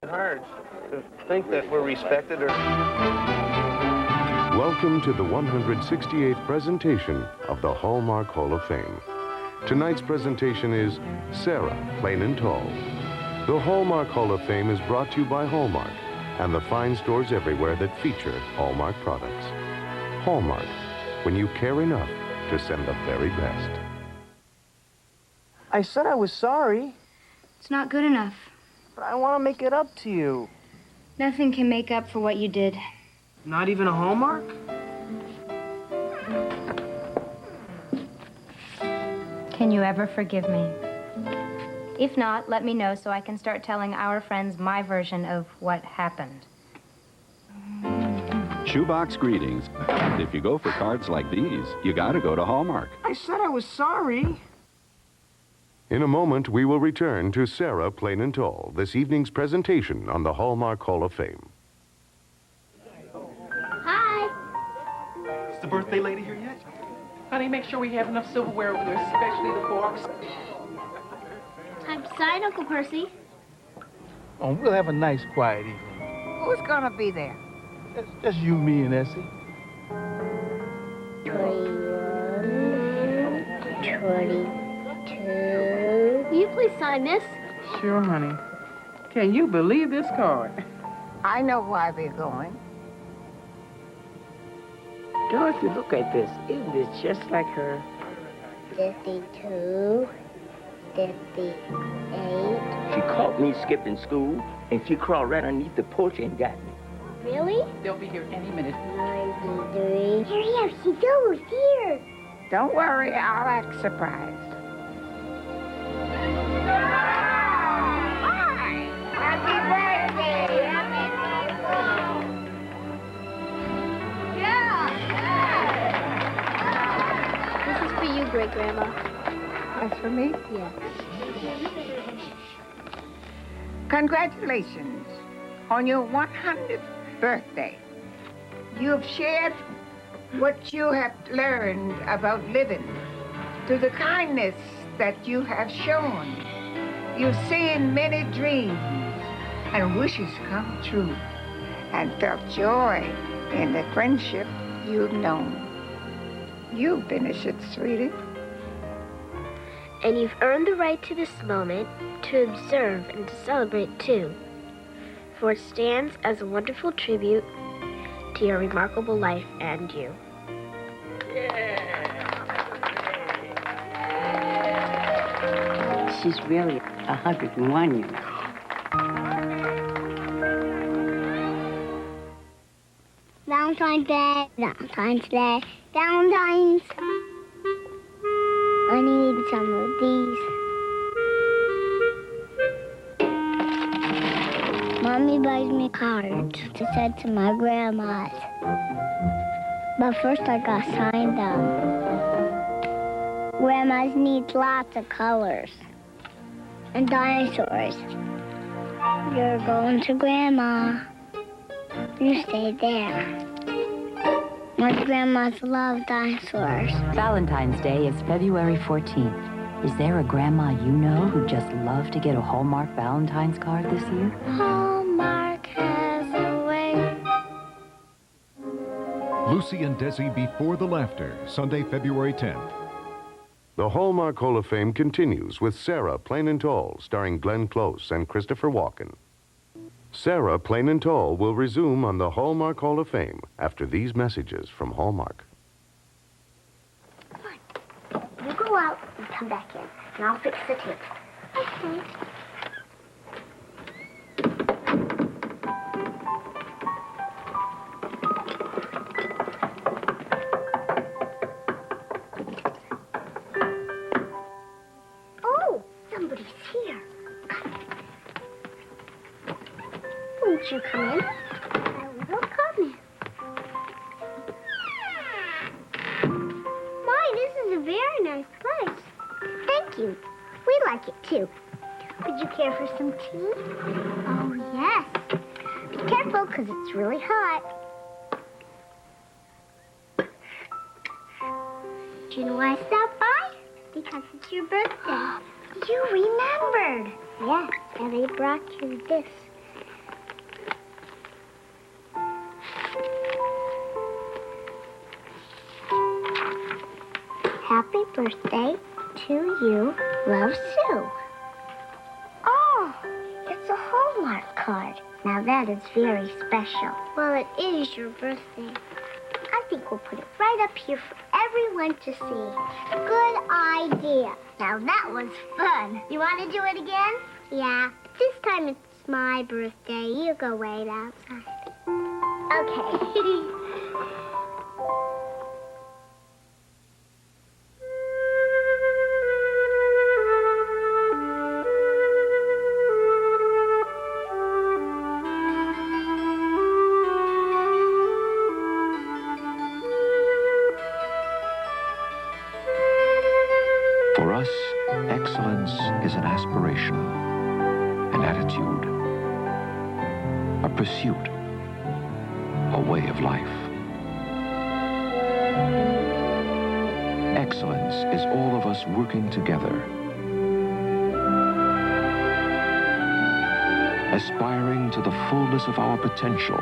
Hard to think that we're respected or... Welcome to the 168th presentation of the Hallmark Hall of Fame. Tonight's presentation is Sarah, Plain and Tall. The Hallmark Hall of Fame is brought to you by Hallmark and the fine stores everywhere that feature Hallmark products. Hallmark, when you care enough to send the very best. I said I was sorry, It's not good enough. but I want to make it up to you. Nothing can make up for what you did. Not even a Hallmark? Can you ever forgive me? If not, let me know so I can start telling our friends my version of what happened. Shoebox greetings. And if you go for cards like these, you gotta go to Hallmark. I said I was sorry. In a moment, we will return to Sarah, Plain and Tall, this evening's presentation on the Hallmark Hall of Fame. Hi. Is the birthday lady here yet? Honey, make sure we have enough silverware over there, especially the forks. Time to sign, Uncle Percy. Oh, we'll have a nice, quiet evening. Who's gonna be there? It's just you, me, and Essie. 21, 22. Will you please sign this? Sure, honey. Can you believe this card? I know why they're going. Dorothy, look at this. Isn't this just like her? 52, 58. She caught me skipping school, and she crawled right underneath the porch and got me. Really? They'll be here any minute. 93. Here, she goes, here. Don't worry, I'll act surprised. Happy birthday! This is for you, Great-Grandma. That's for me? Yeah. Congratulations on your 100th birthday. You have shared what you have learned about living through the kindness that you have shown. You've seen many dreams and wishes come true and felt joy in the friendship you've known. You finish it, sweetie. And you've earned the right to this moment to observe and to celebrate too, for it stands as a wonderful tribute to your remarkable life and you. She's really 101, you know. Valentine's Day, Valentine's Day, Valentine's. I need some of these. Mommy buys me cards to send to my grandma's. But first I gotta sign them. Grandma's needs lots of colors. And dinosaurs. You're going to Grandma. You stay there. My grandmas love dinosaurs. Valentine's Day is February 14th. Is there a grandma you know who'd just love to get a Hallmark Valentine's card this year? Hallmark has a way. Lucy and Desi Before the Laughter, Sunday, February 10th. The Hallmark Hall of Fame continues with Sarah, Plain and Tall, starring Glenn Close and Christopher Walken. Sarah, Plain and Tall will resume on the Hallmark Hall of Fame after these messages from Hallmark. You go out and come back in, and I'll fix the tape. Okay. Oh, somebody's here. Won't you come in? I will come in. This is a very nice place. Thank you. We like it, too. Would you care for some tea? Oh, yes. Be careful, because it's really hot. Do you know why I stopped by? Because it's your birthday. You remembered. Yes, and I brought you this. Happy birthday to you, Love Sue. Oh, it's a Hallmark card. Now that is very special. Well, it is your birthday. I think we'll put it right up here for everyone to see. Good idea. Now that was fun. You want to do it again? Yeah. This time it's my birthday. You go wait outside. Okay. For us, excellence is an aspiration, an attitude, a pursuit, a way of life. Excellence is all of us working together, aspiring to the fullness of our potential,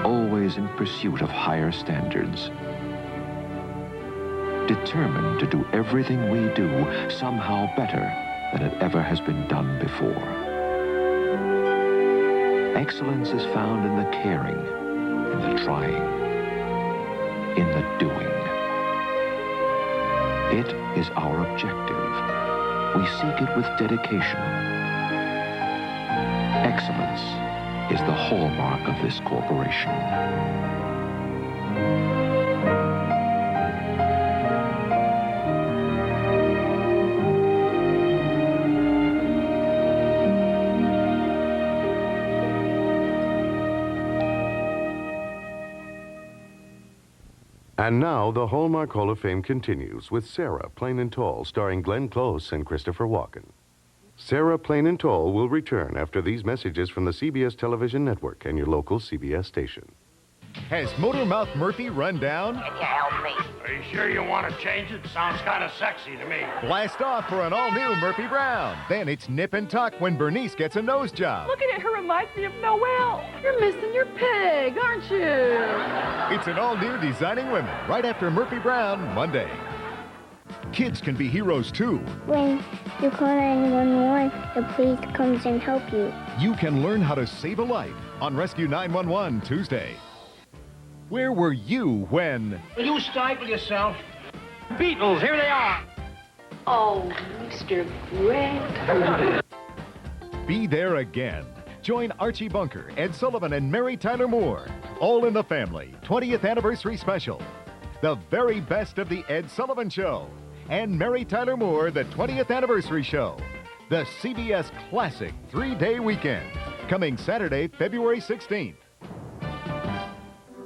always in pursuit of higher standards, determined to do everything we do somehow better than it ever has been done before. Excellence is found in the caring, in the trying, in the doing. It is our objective. We seek it with dedication. Excellence is the hallmark of this corporation. And now, the Hallmark Hall of Fame continues with Sarah, Plain and Tall, starring Glenn Close and Christopher Walken. Sarah, Plain and Tall will return after these messages from the CBS television network and your local CBS station. Has Motormouth Murphy run down? Can you help me? Are you sure you want to change it? Sounds kind of sexy to me. Blast off for an all-new Murphy Brown. Then it's nip and tuck when Bernice gets a nose job. Looking at her reminds me of Noelle. You're missing your pig, aren't you? It's an all-new Designing Women right after Murphy Brown Monday. Kids can be heroes too. When you call 911, the police comes and help you. You can learn how to save a life on Rescue 911 Tuesday. Where were you when... Will you stifle yourself? Beatles, here they are. Oh, Mr. Grant. Be there again. Join Archie Bunker, Ed Sullivan, and Mary Tyler Moore. All in the Family 20th Anniversary Special. The very best of the Ed Sullivan Show. And Mary Tyler Moore, the 20th Anniversary Show. The CBS Classic 3-day weekend. Coming Saturday, February 16th.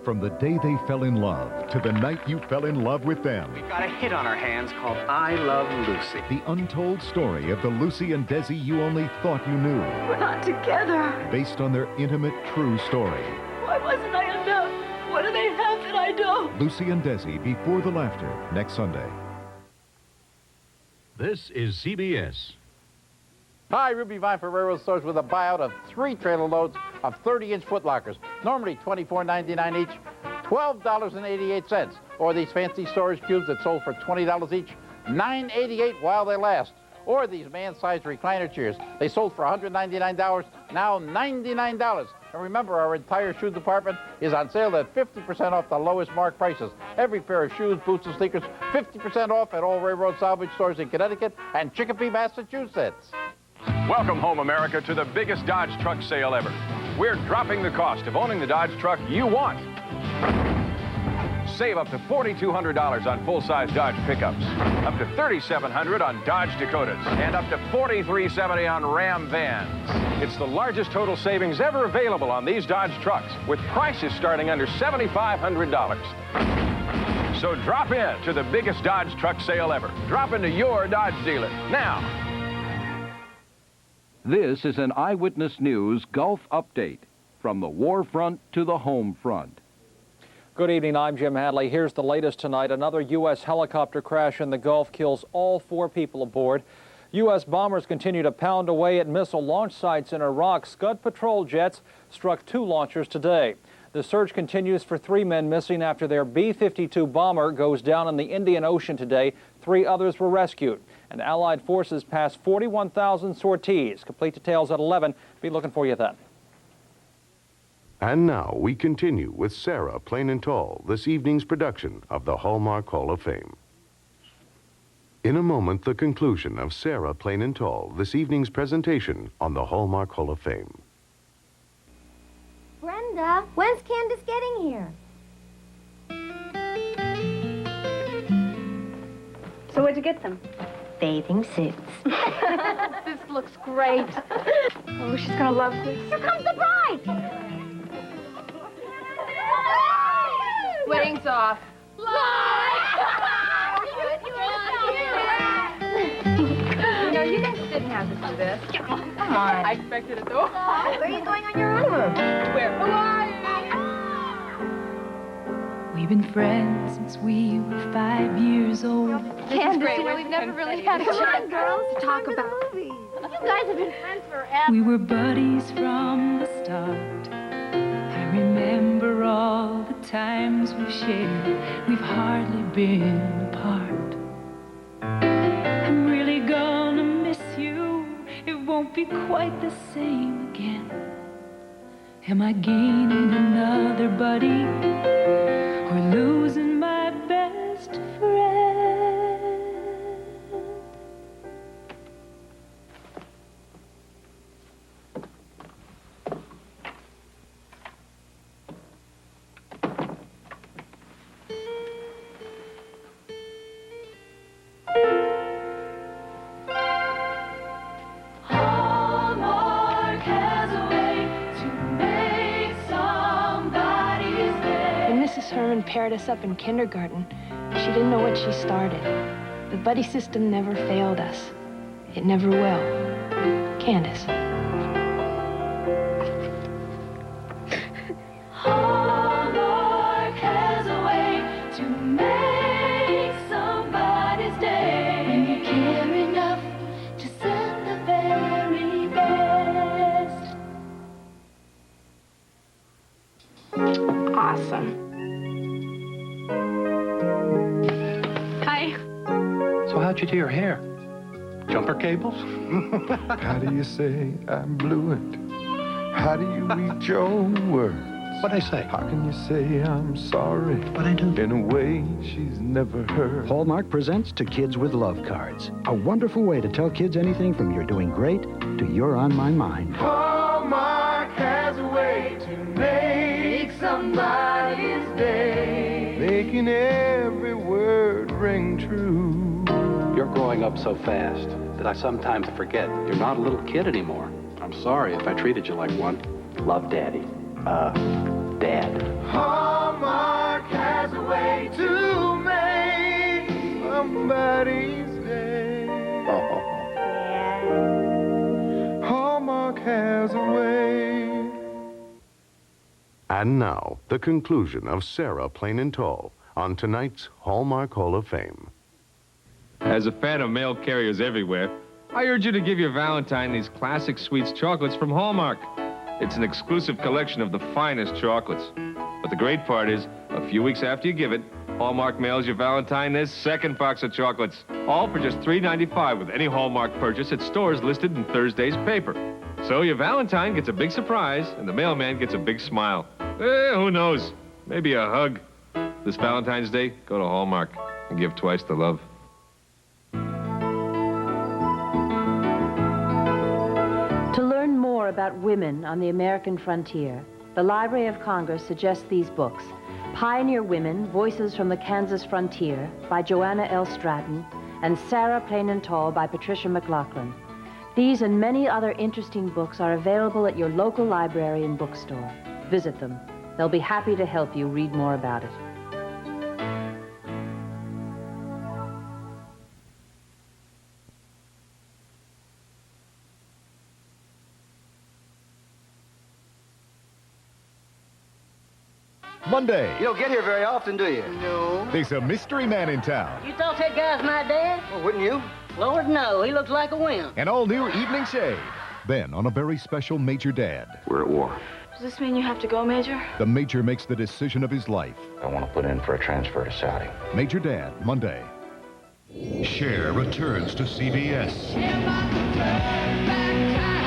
From the day they fell in love to the night you fell in love with them. We've got a hit on our hands called I Love Lucy. The untold story of the Lucy and Desi you only thought you knew. We're not together. Based on their intimate, true story. Why wasn't I enough? What do they have that I don't? Lucy and Desi, Before the Laughter, next Sunday. This is CBS. Hi, Ruby Vine for Railroad Stores with a buyout of 3 trailer loads of 30-inch footlockers. Normally $24.99 each, $12.88. Or these fancy storage cubes that sold for $20 each, $9.88 while they last. Or these man-sized recliner chairs. They sold for $199, now $99. And remember, our entire shoe department is on sale at 50% off the lowest marked prices. Every pair of shoes, boots, and sneakers, 50% off at all railroad salvage stores in Connecticut and Chicopee, Massachusetts. Welcome home, America, to the biggest Dodge truck sale ever. We're dropping the cost of owning the Dodge truck you want. Save up to $4,200 on full-size Dodge pickups, up to $3,700 on Dodge Dakotas, and up to $4,370 on Ram vans. It's the largest total savings ever available on these Dodge trucks, with prices starting under $7,500. So drop in to the biggest Dodge truck sale ever. Drop into your Dodge dealer now. This is an Eyewitness News Gulf Update from the Warfront to the Homefront. Good evening, I'm Jim Hadley. Here's the latest tonight. Another U.S. helicopter crash in the Gulf kills all 4 people aboard. U.S. bombers continue to pound away at missile launch sites in Iraq. Scud patrol jets struck 2 launchers today. The search continues for 3 men missing after their B-52 bomber goes down in the Indian Ocean today. 3 others were rescued. And Allied forces passed 41,000 sorties. Complete details at 11. Be looking for you then. And now we continue with Sarah Plain and Tall, this evening's production of the Hallmark Hall of Fame. In a moment, the conclusion of Sarah Plain and Tall, this evening's presentation on the Hallmark Hall of Fame. Brenda, when's Candace getting here? So what'd you get them? Bathing suits. This looks great. Oh, she's gonna love this. Here comes the bride! Wedding's off. You know, you guys didn't have to do this. Come on. I expected it though. Where are you going on your honeymoon? Where? Hawaii! We've been friends since we were 5 years old. Candace, you know, we've never really had a chance. Come on, girls, to talk about movies. You guys have been friends forever. We were buddies from the start. I remember all the times we've shared. We've hardly been apart. I'm really gonna miss you. It won't be quite the same again. Am I gaining another buddy or losing my best friend? Hallmark has a way to make somebody's day. When Mrs. Herman paired us up in kindergarten, she didn't know what she started. The buddy system never failed us. It never will. Candace. Hallmark has a way to make somebody's day. When you care enough to send the very best. Awesome. Hi. So how'd you do your hair? Jumper cables? How do you say I blew it? How do you read your words? What'd I say? How can you say I'm sorry? What'd I do? In a way she's never heard. Hallmark presents To Kids with Love Cards, a wonderful way to tell kids anything from you're doing great to you're on my mind. Hallmark has a way to make somebody's day, making every word ring true. You're growing up so fast that I sometimes forget you're not a little kid anymore. I'm sorry if I treated you like one. Love, Daddy. Dad. Hallmark has a way to make somebody's day. Hallmark has a way. And now, the conclusion of Sarah Plain and Tall on tonight's Hallmark Hall of Fame. As a fan of mail carriers everywhere, I urge you to give your Valentine these classic sweets chocolates from Hallmark. It's an exclusive collection of the finest chocolates. But the great part is, a few weeks after you give it, Hallmark mails your Valentine this second box of chocolates, all for just $3.95 with any Hallmark purchase at stores listed in Thursday's paper. So your Valentine gets a big surprise, and the mailman gets a big smile. Who knows? Maybe a hug. This Valentine's Day, go to Hallmark and give twice the love. To learn more about women on the American frontier, the Library of Congress suggests these books: Pioneer Women, Voices from the Kansas Frontier by Joanna L. Stratton, and Sarah Plain and Tall by Patricia McLaughlin. These and many other interesting books are available at your local library and bookstore. Visit them. They'll be happy to help you read more about it. Monday, You don't get here very often, do you? No. there's a mystery man in town. You thought that guy's my dad? Well, wouldn't you? Lord, no. He looks like a wimp. An all-new evening shade. Then, on a very special Major Dad. We're at war. Does this mean you have to go, Major? The Major makes the decision of his life. I want to put in for a transfer to Saudi. Major Dad, Monday. Cher returns to CBS.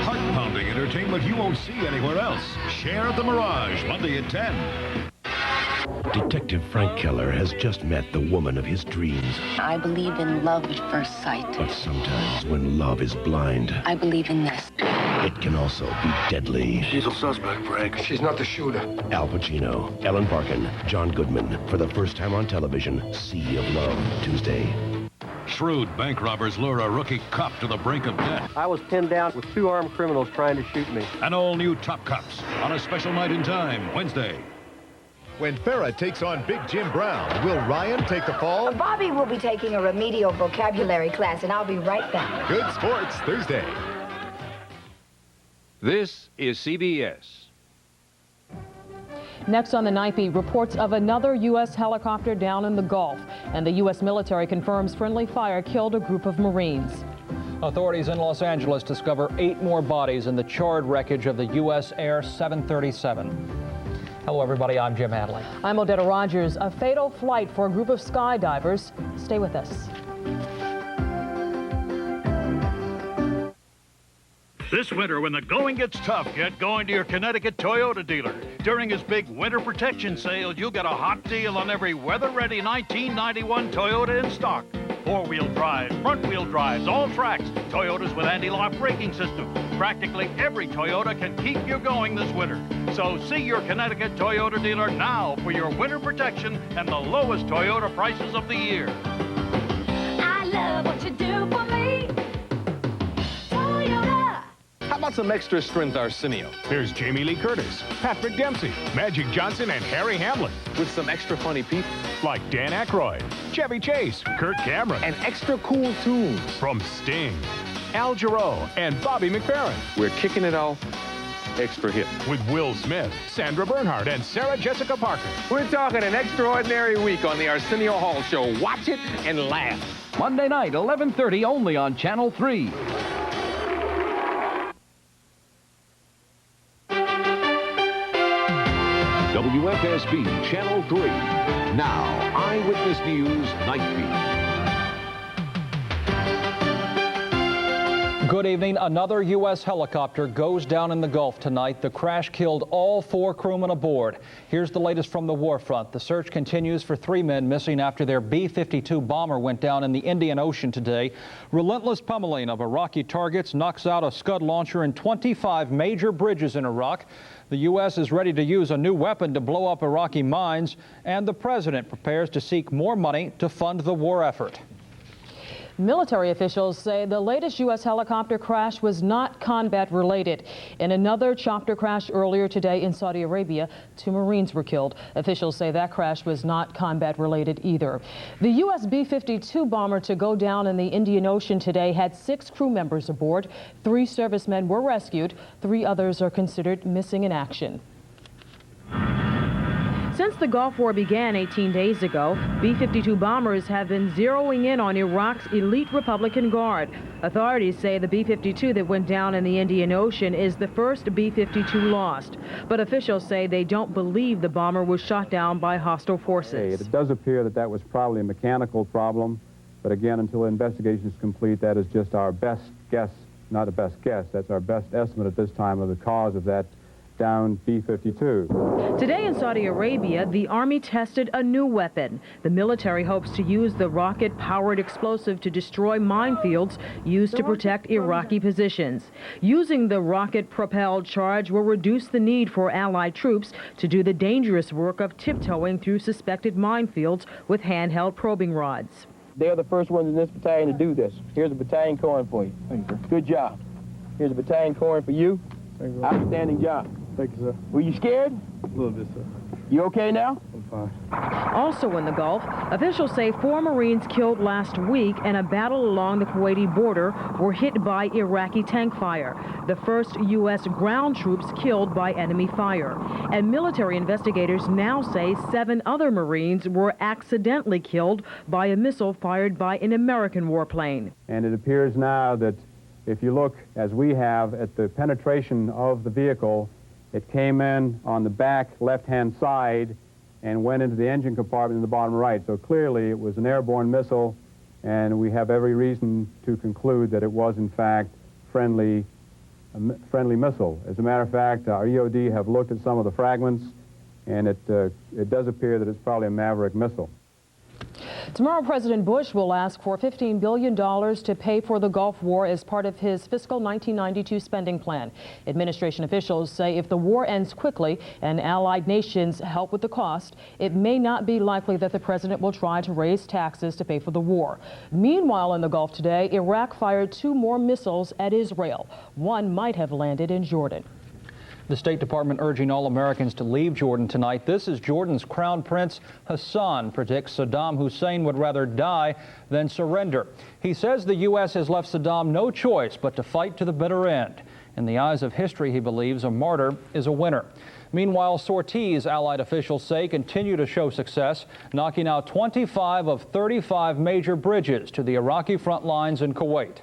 Heart-pounding entertainment you won't see anywhere else. Cher at the Mirage, Monday at 10. Detective Frank Keller has just met the woman of his dreams. I believe in love at first sight. But sometimes when love is blind, I believe in this. it can also be deadly. She's a suspect, Frank. She's not the shooter. Al Pacino, Ellen Barkin, John Goodman, for the first time on television, Sea of Love, Tuesday. Shrewd bank robbers lure a rookie cop to the brink of death. I was pinned down with 2 armed criminals trying to shoot me. An all-new Top Cops on a special night in time, Wednesday. When Farrah takes on Big Jim Brown, will Ryan take the fall? Bobby will be taking a remedial vocabulary class, and I'll be right back. Good Sports, Thursday. This is CBS. Next on the Nightbeat, reports of another U.S. helicopter down in the Gulf, and the U.S. military confirms friendly fire killed a group of Marines. Authorities in Los Angeles discover 8 more bodies in the charred wreckage of the U.S. Air 737. Hello, everybody. I'm Jim Hadley. I'm Odetta Rogers. A fatal flight for a group of skydivers. Stay with us. This winter, when the going gets tough, get going to your Connecticut Toyota dealer. During his big winter protection sale, you'll get a hot deal on every weather-ready 1991 Toyota in stock. 4-wheel drive, front-wheel drives, all tracks, Toyotas with anti-lock braking system. Practically every Toyota can keep you going this winter. So see your Connecticut Toyota dealer now for your winter protection and the lowest Toyota prices of the year. I love what you do for me. Toyota. How about some extra strength Arsenio? There's Jamie Lee Curtis, Patrick Dempsey, Magic Johnson, and Harry Hamlin. With some extra funny people. Like Dan Aykroyd, Chevy Chase, Kurt Cameron. And extra cool tunes. From Sting, Al Jarreau, and Bobby McFerrin. We're kicking it off extra hip. With Will Smith, Sandra Bernhard, and Sarah Jessica Parker. We're talking an extraordinary week on the Arsenio Hall Show. Watch it and laugh. Monday night, 11:30, only on Channel 3. WFSB Channel 3. Now, Eyewitness News, Nightbeat. Good evening. Another U.S. helicopter goes down in the Gulf tonight. The crash killed all 4 crewmen aboard. Here's the latest from the Warfront. The search continues for 3 men missing after their B-52 bomber went down in the Indian Ocean today. Relentless pummeling of Iraqi targets knocks out a Scud launcher in 25 major bridges in Iraq. The U.S. is ready to use a new weapon to blow up Iraqi mines, and the president prepares to seek more money to fund the war effort. Military officials say the latest U.S. helicopter crash was not combat-related. In another chopper crash earlier today in Saudi Arabia, 2 Marines were killed. Officials say that crash was not combat-related either. The U.S. B-52 bomber to go down in the Indian Ocean today had 6 crew members aboard. 3 servicemen were rescued. 3 others are considered missing in action. Since the Gulf War began 18 days ago, B-52 bombers have been zeroing in on Iraq's elite Republican Guard. Authorities say the B-52 that went down in the Indian Ocean is the first B-52 lost. But officials say they don't believe the bomber was shot down by hostile forces. It does appear that that was probably a mechanical problem. But again, until the investigation is complete, that is just our best guess, not a best guess. That's our best estimate at this time of the cause of that down B-52. Today in Saudi Arabia, the Army tested a new weapon. The military hopes to use the rocket-powered explosive to destroy minefields used to protect Iraqi positions. Using the rocket-propelled charge will reduce the need for Allied troops to do the dangerous work of tiptoeing through suspected minefields with handheld probing rods. They're the first ones in this battalion to do this. Here's a battalion coin for you. Thank you, sir. Good job. Here's a battalion coin for you. Thank you. Outstanding job. Thank you, sir. Were you scared? A little bit, sir. You okay now? I'm fine. Also in the Gulf, officials say 4 Marines killed last week in a battle along the Kuwaiti border were hit by Iraqi tank fire. The first U.S. ground troops killed by enemy fire. And military investigators now say 7 other Marines were accidentally killed by a missile fired by an American warplane. And it appears now that if you look, as we have, at the penetration of the vehicle It came in on the back left-hand side and went into the engine compartment in the bottom right. So clearly it was an airborne missile, and we have every reason to conclude that it was, in fact, a friendly missile. As a matter of fact, our EOD have looked at some of the fragments, and it does appear that it's probably a Maverick missile. Tomorrow, President Bush will ask for $15 billion to pay for the Gulf War as part of his fiscal 1992 spending plan. Administration officials say if the war ends quickly and allied nations help with the cost, it may not be likely that the president will try to raise taxes to pay for the war. Meanwhile, in the Gulf today, Iraq fired 2 more missiles at Israel. One might have landed in Jordan. The State Department urging all Americans to leave Jordan tonight. This is Jordan's Crown Prince Hassan predicts Saddam Hussein would rather die than surrender. He says the U.S. has left Saddam no choice but to fight to the bitter end. In the eyes of history, he believes a martyr is a winner. Meanwhile, sorties, Allied officials say, continue to show success, knocking out 25 of 35 major bridges to the Iraqi front lines in Kuwait.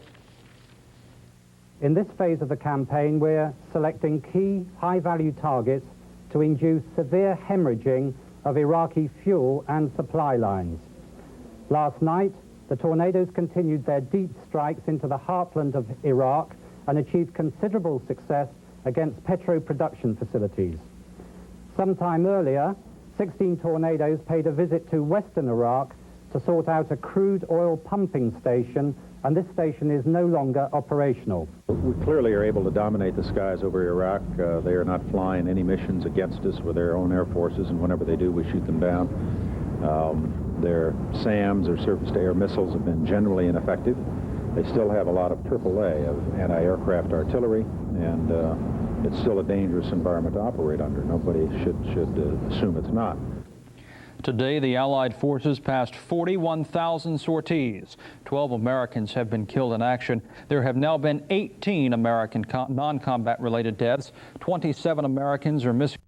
In this phase of the campaign, we're selecting key high-value targets to induce severe hemorrhaging of Iraqi fuel and supply lines. Last night, the tornadoes continued their deep strikes into the heartland of Iraq and achieved considerable success against petro-production facilities. Sometime earlier, 16 tornadoes paid a visit to western Iraq to sort out a crude oil pumping station, and this station is no longer operational. We clearly are able to dominate the skies over Iraq. They are not flying any missions against us with their own air forces, and whenever they do, we shoot them down. Their SAMs, or surface-to-air missiles, have been generally ineffective. They still have a lot of AAA, of anti-aircraft artillery, and it's still a dangerous environment to operate under. Nobody should assume it's not. Today, the Allied forces passed 41,000 sorties. 12 Americans have been killed in action. There have now been 18 American non-combat related deaths. 27 Americans are missing.